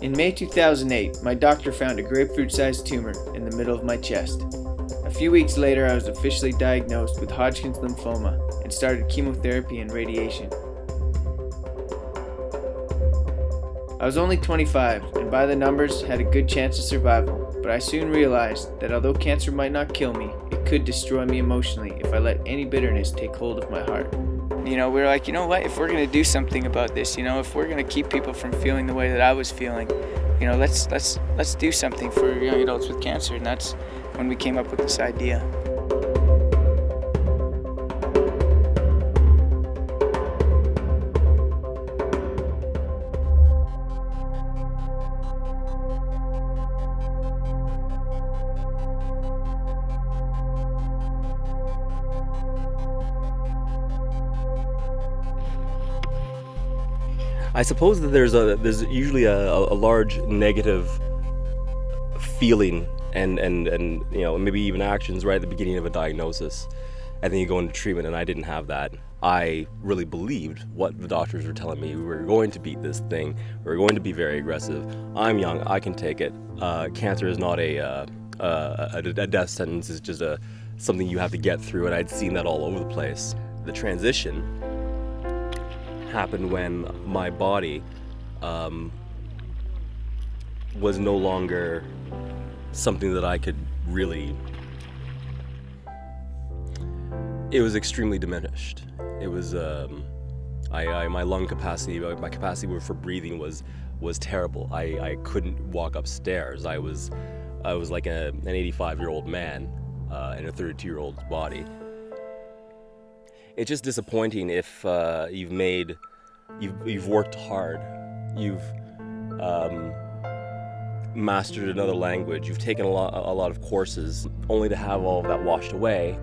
In May 2008, my doctor found a grapefruit-sized tumor in the middle of my chest. A few weeks later, I was officially diagnosed with Hodgkin's lymphoma and started chemotherapy and radiation. I was only 25 and by the numbers had a good chance of survival, but I soon realized that although cancer might not kill me, it could destroy me emotionally if I let any bitterness take hold of my heart. We were like, you know what, if we're going to do something about this, if we're going to keep people from feeling the way that I was feeling, let's do something for young adults with cancer. And that's when we came up with this idea. I suppose that there's usually a large negative feeling and maybe even actions right at the beginning of a diagnosis, and then you go into treatment, and I didn't have that. I really believed what the doctors were telling me. We were going to beat this thing. We were going to be very aggressive. I'm young. I can take it. Cancer is not a death sentence. It's just something you have to get through, and I'd seen that all over the place. The transition happened when my body was no longer something that I could really. It was extremely diminished. It was my lung capacity, my capacity for breathing was terrible. I couldn't walk upstairs. I was like an 85-year-old man in a 32-year-old's body. It's just disappointing if you've worked hard, you've mastered another language, you've taken a lot of courses, only to have all of that washed away.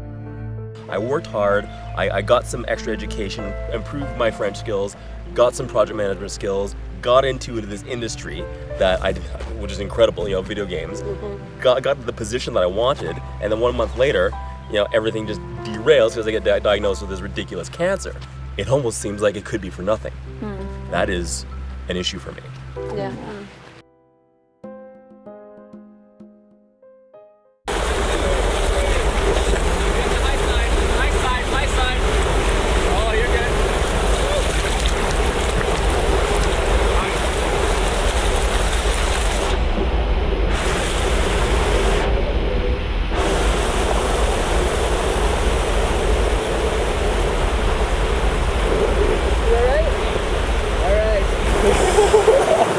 I worked hard, I got some extra education, improved my French skills, got some project management skills, got into this industry which is incredible, video games, got to the position that I wanted, and then 1 month later, everything just derails because I get diagnosed with this ridiculous cancer. It almost seems like it could be for nothing. That is an issue for me. Yeah.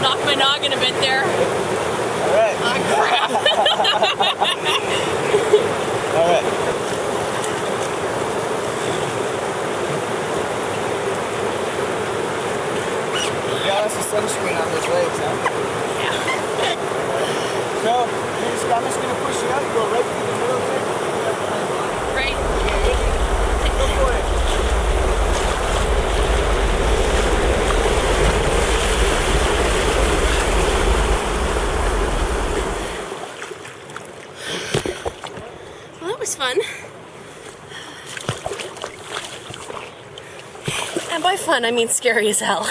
Knocked my noggin a bit there. All right. Oh, crap. All right. You got us a sunscreen on those legs, huh? Yeah. So, I'm just going to push you out. You go right through the middle there. Right. Go for it. Well, that was fun. And by fun, I mean scary as hell.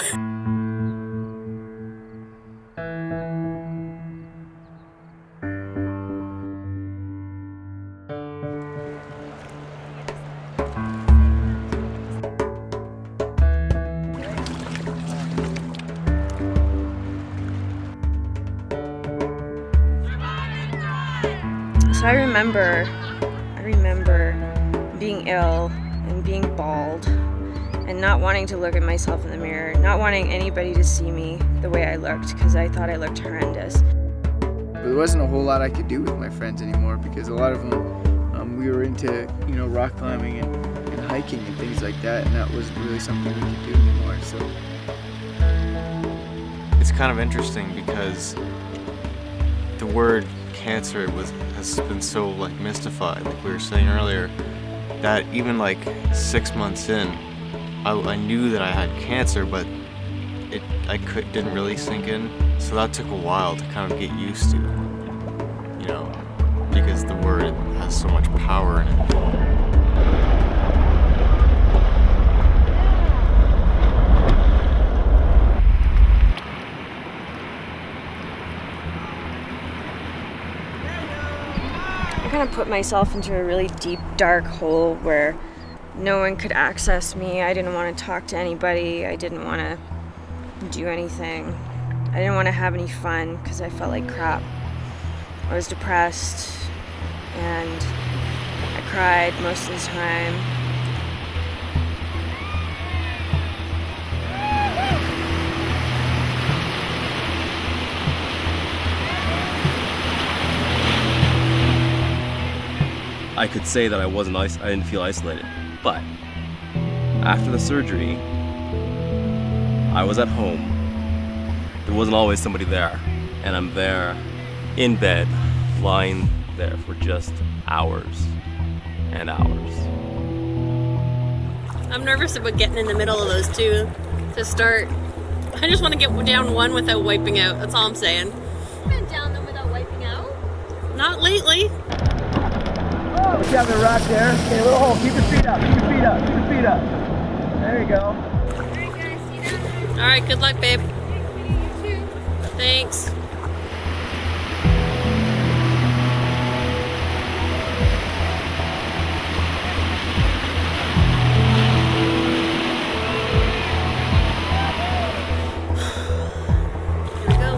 So I remember being ill and being bald and not wanting to look at myself in the mirror, not wanting anybody to see me the way I looked because I thought I looked horrendous. But there wasn't a whole lot I could do with my friends anymore because a lot of them, we were into, rock climbing and hiking and things like that, and that wasn't really something we could do anymore. So it's kind of interesting because the word cancer has been so mystified, like we were saying earlier, that even 6 months in, I knew that I had cancer, but didn't really sink in. So that took a while to kind of get used to, because the word has so much power in it. I kind of put myself into a really deep, dark hole where no one could access me. I didn't want to talk to anybody. I didn't want to do anything. I didn't want to have any fun because I felt like crap. I was depressed and I cried most of the time. I could say that I didn't feel isolated, but after the surgery, I was at home. There wasn't always somebody there, and I'm there in bed, lying there for just hours and hours. I'm nervous about getting in the middle of those two to start. I just want to get down one without wiping out. That's all I'm saying. Been down them without wiping out? Not lately. Oh, we got the rock there. Okay, a little hole. Keep your feet up. Keep your feet up. Keep your feet up. There you go. Alright guys, see you down there. All right, good luck, babe. You too. Thanks. Here we go.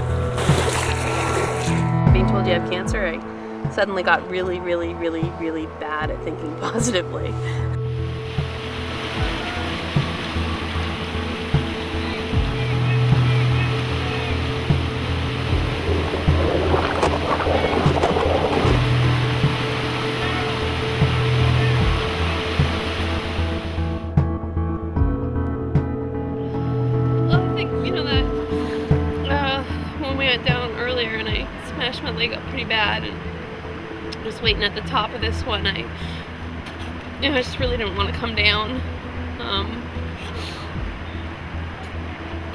Being told you have cancer, I suddenly got really, really, really, really bad at thinking positively. Well, I think, that when we went down earlier and I smashed my leg up pretty bad and just waiting at the top of this one, I just really didn't want to come down.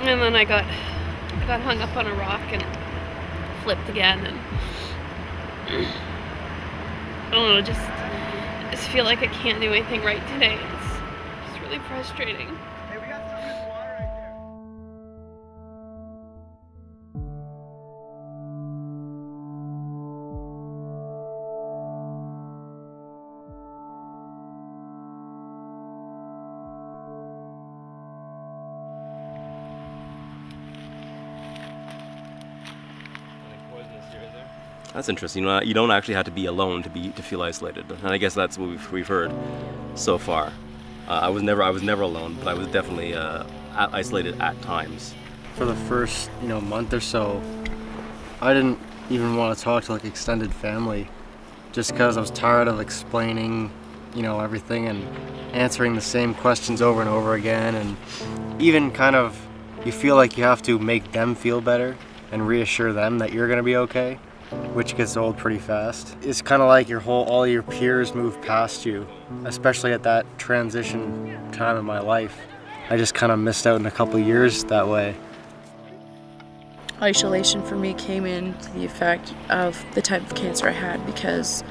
And then I got hung up on a rock and flipped again, and I don't know, just feel like I can't do anything right today. It's just really frustrating. Hey, we got some good water right there. That's interesting. You don't actually have to be alone to feel isolated, and I guess that's what we've heard so far. I was never alone, but I was definitely isolated at times. For the first month or so, I didn't even want to talk to extended family, just because I was tired of explaining everything and answering the same questions over and over again, and even kind of you feel like you have to make them feel better and reassure them that you're going to be okay, which gets old pretty fast. It's kind of like all your peers move past you, especially at that transition time in my life. I just kind of missed out in a couple of years that way. Isolation for me came into the effect of the type of cancer I had, because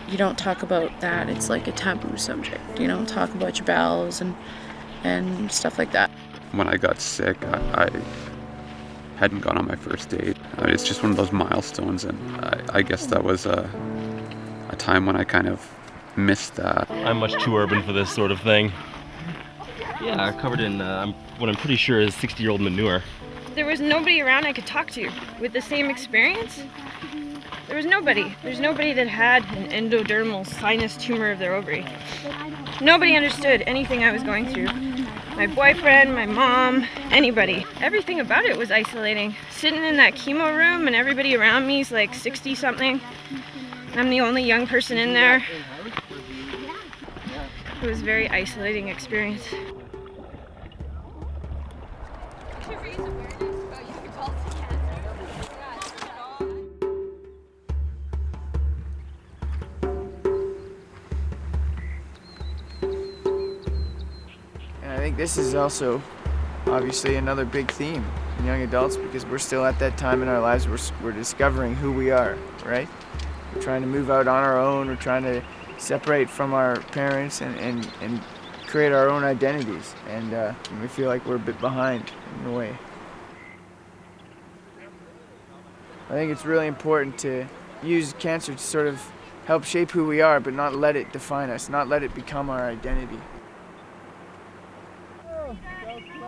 you don't talk about that. It's like a taboo subject. You don't talk about your bowels and stuff like that. When I got sick, I hadn't gone on my first date. It's just one of those milestones, and I guess that was a time when I kind of missed that. I'm much too urban for this sort of thing. Yeah, covered in what I'm pretty sure is 60-year-old manure. There was nobody around I could talk to with the same experience. There was nobody. There's nobody that had an endodermal sinus tumor of their ovary. Nobody understood anything I was going through. My boyfriend, my mom, anybody. Everything about it was isolating. Sitting in that chemo room and everybody around me is like 60-something. I'm the only young person in there. It was a very isolating experience. And I think this is also obviously another big theme in young adults, because we're still at that time in our lives where we're discovering who we are, right? We're trying to move out on our own, we're trying to separate from our parents and create our own identities, and we feel like we're a bit behind in a way. I think it's really important to use cancer to sort of help shape who we are, but not let it define us, not let it become our identity.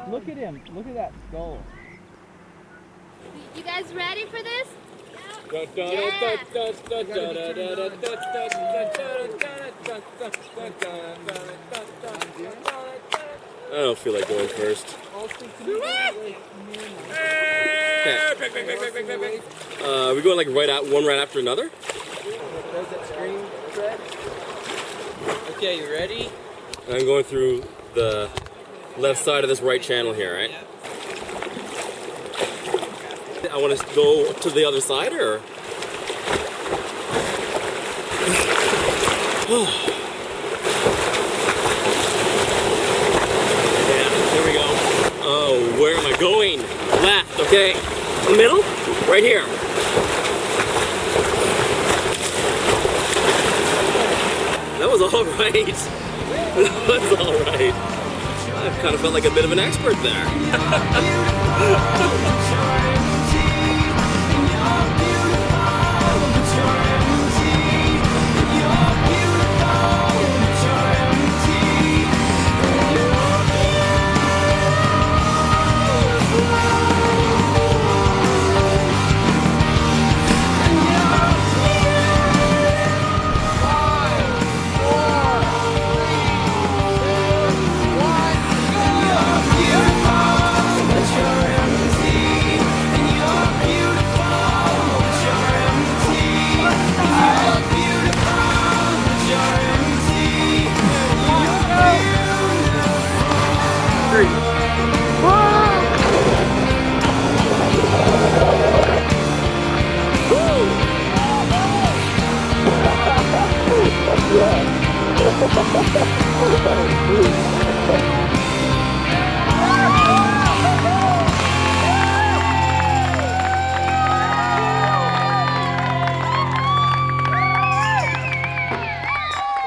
Look at him. Look at that skull. You guys ready for this? I don't feel like going first. Are we going like one right after another? Okay, you ready? I'm going through the left side of this right channel here, right? I want to go to the other side, or? Yeah, here we go. Oh, where am I going? Left, okay. In the middle? Right here. That was all right. That was all right. I kind of felt like a bit of an expert there.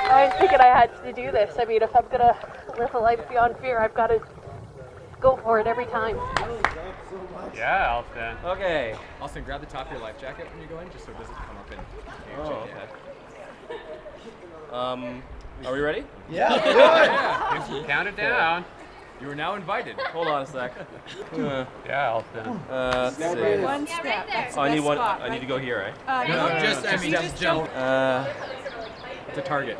I figured I had to do this. I mean, if I'm gonna live a life beyond fear, I've got to go for it every time. Yeah, Alston. Okay. Austin, grab the top of your life jacket when you go in, just so it doesn't come up and Are we ready? Yeah. Count it down. You are now invited. Hold on a sec. Yeah, Alston. Let's see. One step. That's Oh, I need one. spot, I need to go here, right? No, just jump. It's a target.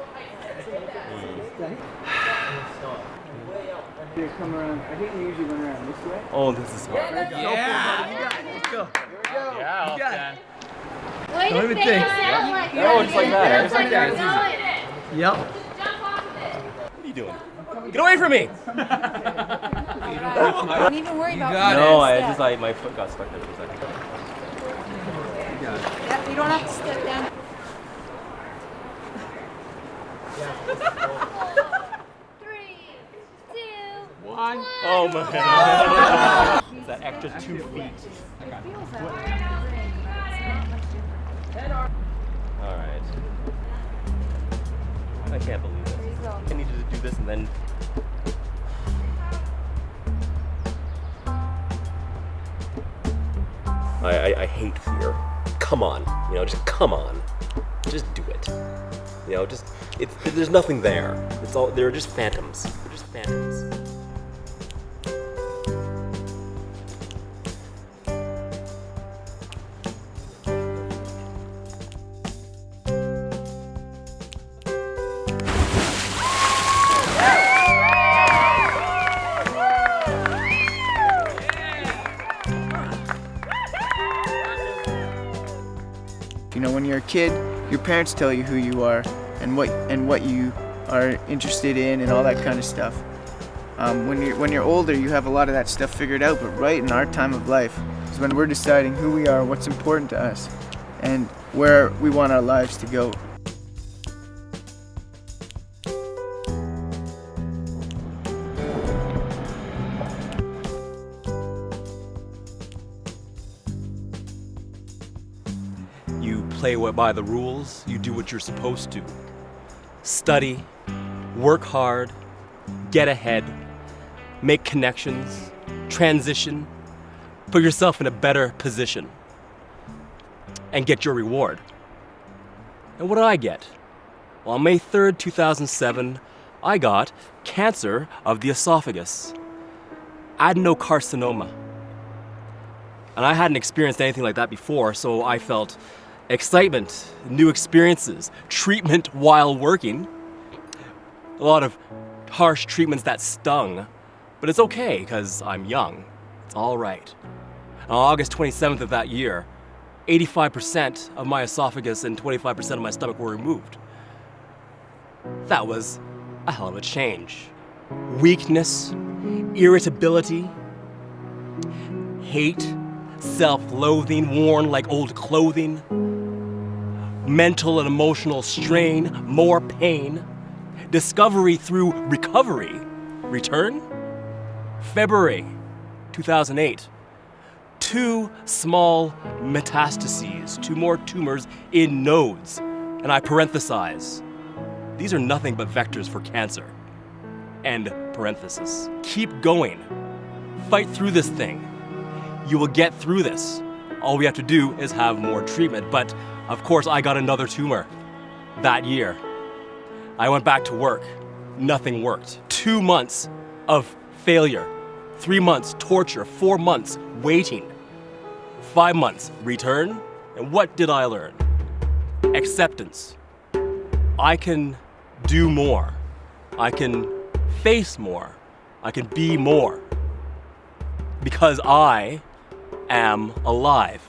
You come around. I think we usually run around this way. Oh, this is hard. Yeah. You got it. Let's go. Yeah, Alston. Way to even make think. it sound like Oh, just like that. Just like that. It's easy. Yep. Jump off of it. What are you doing? Get away from me! Don't even worry about got it. No, my foot got stuck there for a second. You got it. Yeah, you don't have to step down. Three, two, One. Oh my god. It's that extra 2 feet. Alright. I can't believe it. I needed to do this and then. I hate fear. Come on. Just come on. Just do it. There's nothing there. They're just phantoms. They're just phantoms. When you're a kid, your parents tell you who you are and what you are interested in and all that kind of stuff. When you're older, you have a lot of that stuff figured out, but right in our time of life is when we're deciding who we are, what's important to us, and where we want our lives to go. You play by the rules, you do what you're supposed to. Study, work hard, get ahead, make connections, transition, put yourself in a better position, and get your reward. And what did I get? Well, on May 3rd, 2007, I got cancer of the esophagus, adenocarcinoma. And I hadn't experienced anything like that before, so I felt excitement, new experiences, treatment while working. A lot of harsh treatments that stung, but it's okay because I'm young. It's all right. On August 27th of that year, 85% of my esophagus and 25% of my stomach were removed. That was a hell of a change. Weakness, irritability, hate, self-loathing worn like old clothing, mental and emotional strain, more pain, discovery through recovery. Return? February 2008. 2 small metastases, 2 more tumors in nodes. And I parenthesize, these are nothing but vectors for cancer. End parenthesis. Keep going. Fight through this thing. You will get through this. All we have to do is have more treatment. But of course, I got another tumor that year. I went back to work. Nothing worked. 2 months of failure. 3 months torture. 4 months waiting. 5 months return. And what did I learn? Acceptance. I can do more. I can face more. I can be more. Because I am alive.